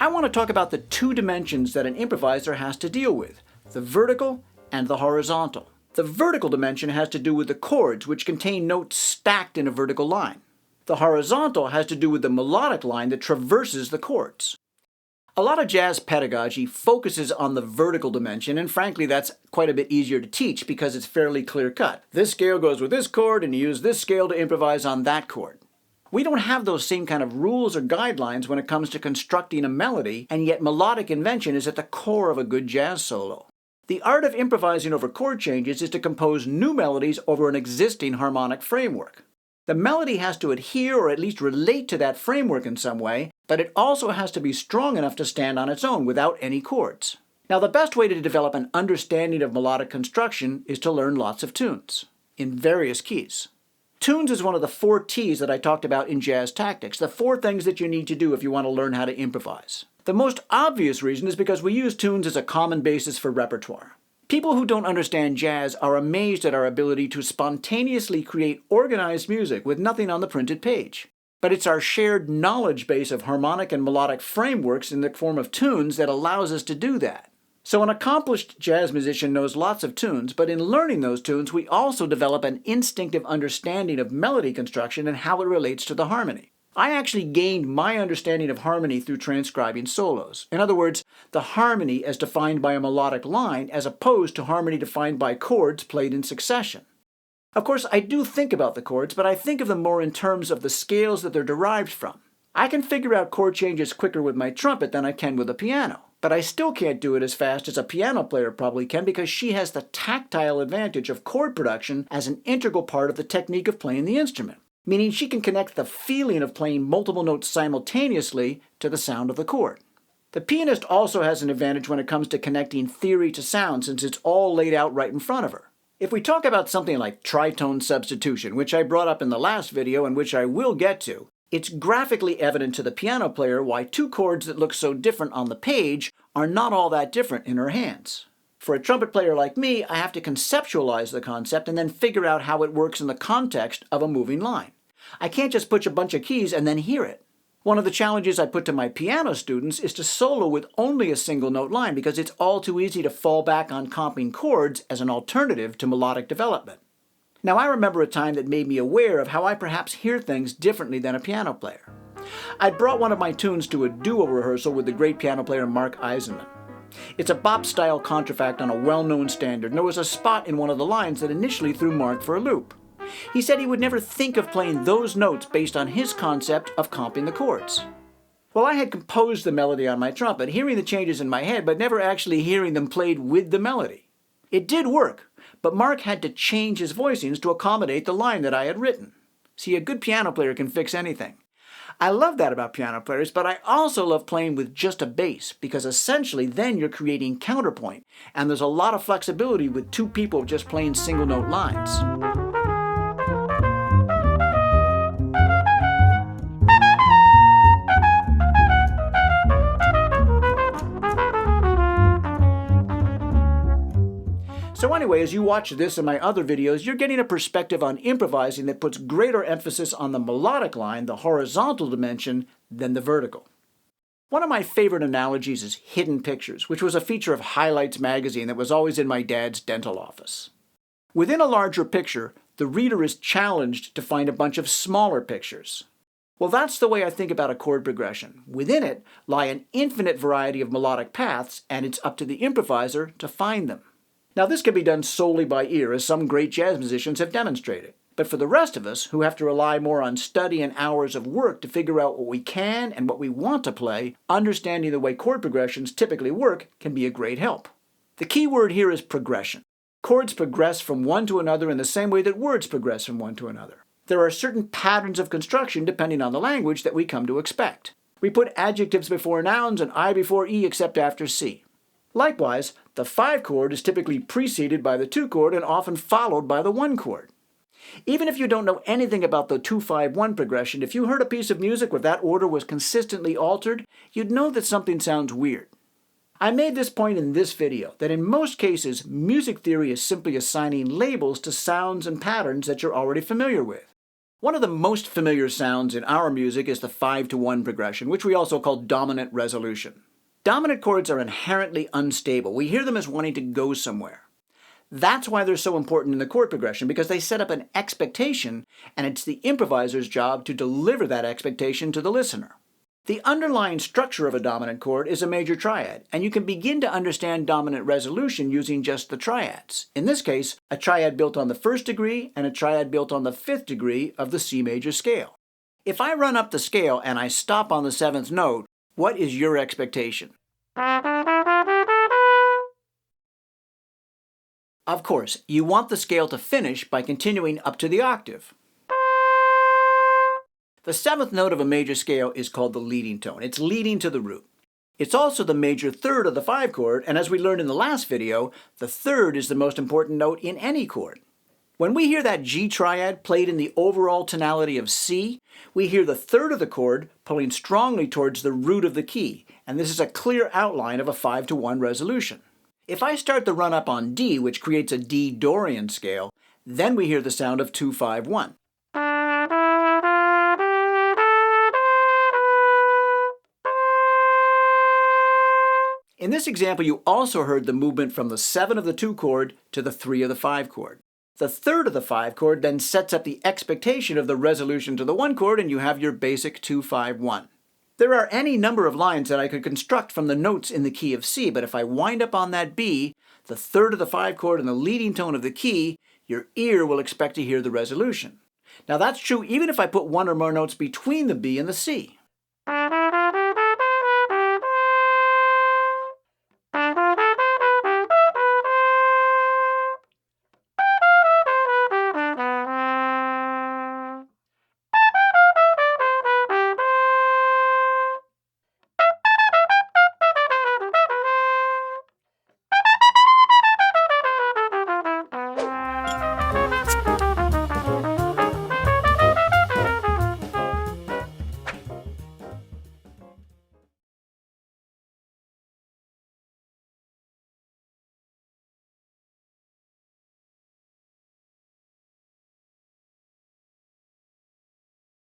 I want to talk about the two dimensions that an improviser has to deal with, the vertical and the horizontal. The vertical dimension has to do with the chords, which contain notes stacked in a vertical line. The horizontal has to do with the melodic line that traverses the chords. A lot of jazz pedagogy focuses on the vertical dimension, and frankly that's quite a bit easier to teach because it's fairly clear-cut. This scale goes with this chord, and you use this scale to improvise on that chord. We don't have those same kind of rules or guidelines when it comes to constructing a melody, and yet melodic invention is at the core of a good jazz solo. The art of improvising over chord changes is to compose new melodies over an existing harmonic framework. The melody has to adhere or at least relate to that framework in some way, but it also has to be strong enough to stand on its own without any chords. Now, the best way to develop an understanding of melodic construction is to learn lots of tunes, in various keys. Tunes is one of the 4 T's that I talked about in Jazz Tactics, the 4 things that you need to do if you want to learn how to improvise. The most obvious reason is because we use tunes as a common basis for repertoire. People who don't understand jazz are amazed at our ability to spontaneously create organized music with nothing on the printed page. But it's our shared knowledge base of harmonic and melodic frameworks in the form of tunes that allows us to do that. So an accomplished jazz musician knows lots of tunes, but in learning those tunes, we also develop an instinctive understanding of melody construction and how it relates to the harmony. I actually gained my understanding of harmony through transcribing solos. In other words, the harmony as defined by a melodic line as opposed to harmony defined by chords played in succession. Of course, I do think about the chords, but I think of them more in terms of the scales that they're derived from. I can figure out chord changes quicker with my trumpet than I can with a piano. But I still can't do it as fast as a piano player probably can because she has the tactile advantage of chord production as an integral part of the technique of playing the instrument, meaning she can connect the feeling of playing multiple notes simultaneously to the sound of the chord. The pianist also has an advantage when it comes to connecting theory to sound since it's all laid out right in front of her. If we talk about something like tritone substitution, which I brought up in the last video and which I will get to, it's graphically evident to the piano player why 2 chords that look so different on the page are not all that different in her hands. For a trumpet player like me, I have to conceptualize the concept and then figure out how it works in the context of a moving line. I can't just push a bunch of keys and then hear it. One of the challenges I put to my piano students is to solo with only a single note line because it's all too easy to fall back on comping chords as an alternative to melodic development. Now, I remember a time that made me aware of how I perhaps hear things differently than a piano player. I'd brought one of my tunes to a duo rehearsal with the great piano player Mark Eisenman. It's a bop-style contrafact on a well-known standard, and there was a spot in one of the lines that initially threw Mark for a loop. He said he would never think of playing those notes based on his concept of comping the chords. Well, I had composed the melody on my trumpet, hearing the changes in my head, but never actually hearing them played with the melody. It did work, but Mark had to change his voicings to accommodate the line that I had written. See, a good piano player can fix anything. I love that about piano players, but I also love playing with just a bass, because essentially then you're creating counterpoint, and there's a lot of flexibility with 2 people just playing single note lines. So anyway, as you watch this and my other videos, you're getting a perspective on improvising that puts greater emphasis on the melodic line, the horizontal dimension, than the vertical. One of my favorite analogies is hidden pictures, which was a feature of Highlights magazine that was always in my dad's dental office. Within a larger picture, the reader is challenged to find a bunch of smaller pictures. Well, that's the way I think about a chord progression. Within it lie an infinite variety of melodic paths, and it's up to the improviser to find them. Now, this can be done solely by ear, as some great jazz musicians have demonstrated. But for the rest of us, who have to rely more on study and hours of work to figure out what we can and what we want to play, understanding the way chord progressions typically work can be a great help. The key word here is progression. Chords progress from one to another in the same way that words progress from one to another. There are certain patterns of construction, depending on the language, that we come to expect. We put adjectives before nouns and I before E except after C. Likewise, the 5 chord is typically preceded by the 2 chord and often followed by the 1 chord. Even if you don't know anything about the 2-5-1 progression, if you heard a piece of music where that order was consistently altered, you'd know that something sounds weird. I made this point in this video, that in most cases, music theory is simply assigning labels to sounds and patterns that you're already familiar with. One of the most familiar sounds in our music is the 5-to-1 progression, which we also call dominant resolution. Dominant chords are inherently unstable. We hear them as wanting to go somewhere. That's why they're so important in the chord progression, because they set up an expectation, and it's the improviser's job to deliver that expectation to the listener. The underlying structure of a dominant chord is a major triad, and you can begin to understand dominant resolution using just the triads. In this case, a triad built on the 1st degree and a triad built on the 5th degree of the C major scale. If I run up the scale and I stop on the 7th note, what is your expectation? Of course, you want the scale to finish by continuing up to the octave. The 7th note of a major scale is called the leading tone. It's leading to the root. It's also the major third of the 5 chord, and as we learned in the last video, the 3rd is the most important note in any chord. When we hear that G triad played in the overall tonality of C, we hear the 3rd of the chord pulling strongly towards the root of the key, and this is a clear outline of a 5-to-1 resolution. If I start the run up on D, which creates a D Dorian scale, then we hear the sound of 2-5-1. In this example, you also heard the movement from the 7 of the 2 chord to the 3 of the 5 chord. The 3rd of the 5 chord then sets up the expectation of the resolution to the 1 chord, and you have your basic 2-5-1. There are any number of lines that I could construct from the notes in the key of C, but if I wind up on that B, the 3rd of the 5 chord and the leading tone of the key, your ear will expect to hear the resolution. Now that's true even if I put one or more notes between the B and the C.